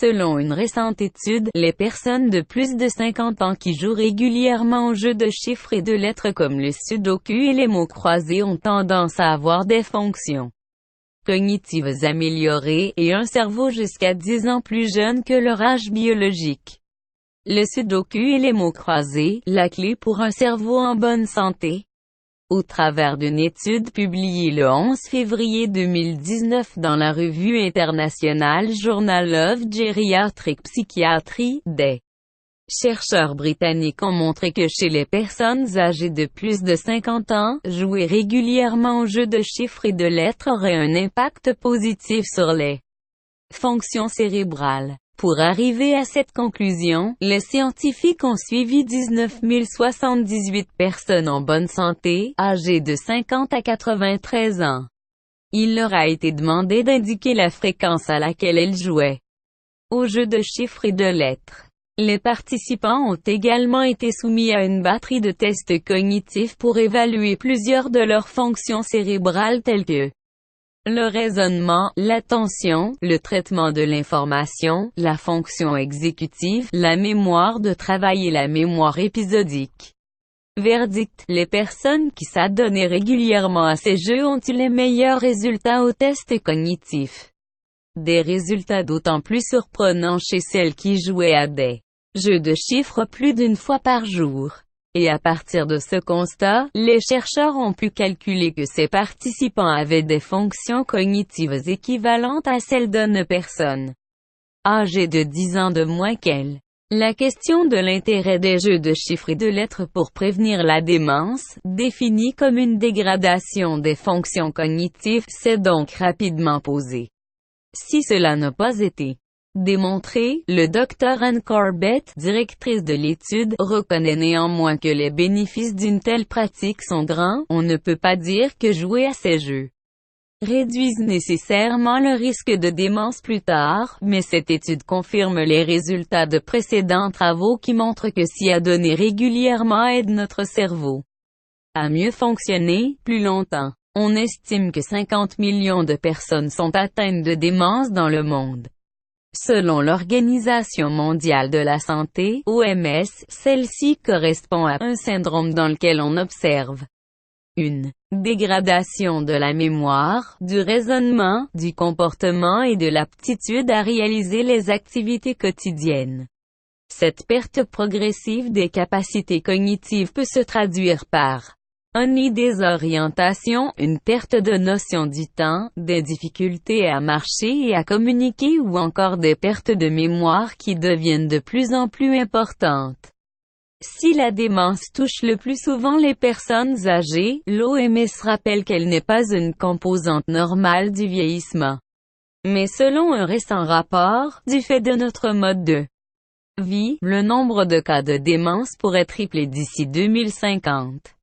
Selon une récente étude, les personnes de plus de 50 ans qui jouent régulièrement aux jeux de chiffres et de lettres comme le sudoku et les mots croisés ont tendance à avoir des fonctions cognitives améliorées, et un cerveau jusqu'à 10 ans plus jeune que leur âge biologique. Le sudoku et les mots croisés, la clé pour un cerveau en bonne santé. Au travers d'une étude publiée le 11 février 2019 dans la revue internationale Journal of Geriatric Psychiatry, des chercheurs britanniques ont montré que chez les personnes âgées de plus de 50 ans, jouer régulièrement aux jeux de chiffres et de lettres aurait un impact positif sur les fonctions cérébrales. Pour arriver à cette conclusion, les scientifiques ont suivi 19 078 personnes en bonne santé, âgées de 50 à 93 ans. Il leur a été demandé d'indiquer la fréquence à laquelle elles jouaient aux jeux de chiffres et de lettres. Les participants ont également été soumis à une batterie de tests cognitifs pour évaluer plusieurs de leurs fonctions cérébrales telles que le raisonnement, l'attention, le traitement de l'information, la fonction exécutive, la mémoire de travail et la mémoire épisodique. Verdict: les personnes qui s'adonnaient régulièrement à ces jeux ont eu les meilleurs résultats aux tests cognitifs. Des résultats d'autant plus surprenants chez celles qui jouaient à des jeux de chiffres plus d'une fois par jour. Et à partir de ce constat, les chercheurs ont pu calculer que ces participants avaient des fonctions cognitives équivalentes à celles d'une personne âgée de 10 ans de moins qu'elle. La question de l'intérêt des jeux de chiffres et de lettres pour prévenir la démence, définie comme une dégradation des fonctions cognitives, s'est donc rapidement posée. Si cela n'a pas été démontré, le Dr Anne Corbett, directrice de l'étude, reconnaît néanmoins que les bénéfices d'une telle pratique sont grands. On ne peut pas dire que jouer à ces jeux réduisent nécessairement le risque de démence plus tard, mais cette étude confirme les résultats de précédents travaux qui montrent que s'y adonner régulièrement aide notre cerveau à mieux fonctionner plus longtemps. On estime que 50 millions de personnes sont atteintes de démence dans le monde. Selon l'Organisation mondiale de la santé, OMS, celle-ci correspond à un syndrome dans lequel on observe une dégradation de la mémoire, du raisonnement, du comportement et de l'aptitude à réaliser les activités quotidiennes. Cette perte progressive des capacités cognitives peut se traduire par une désorientation, une perte de notion du temps, des difficultés à marcher et à communiquer ou encore des pertes de mémoire qui deviennent de plus en plus importantes. Si la démence touche le plus souvent les personnes âgées, l'OMS rappelle qu'elle n'est pas une composante normale du vieillissement. Mais selon un récent rapport, du fait de notre mode de vie, le nombre de cas de démence pourrait tripler d'ici 2050.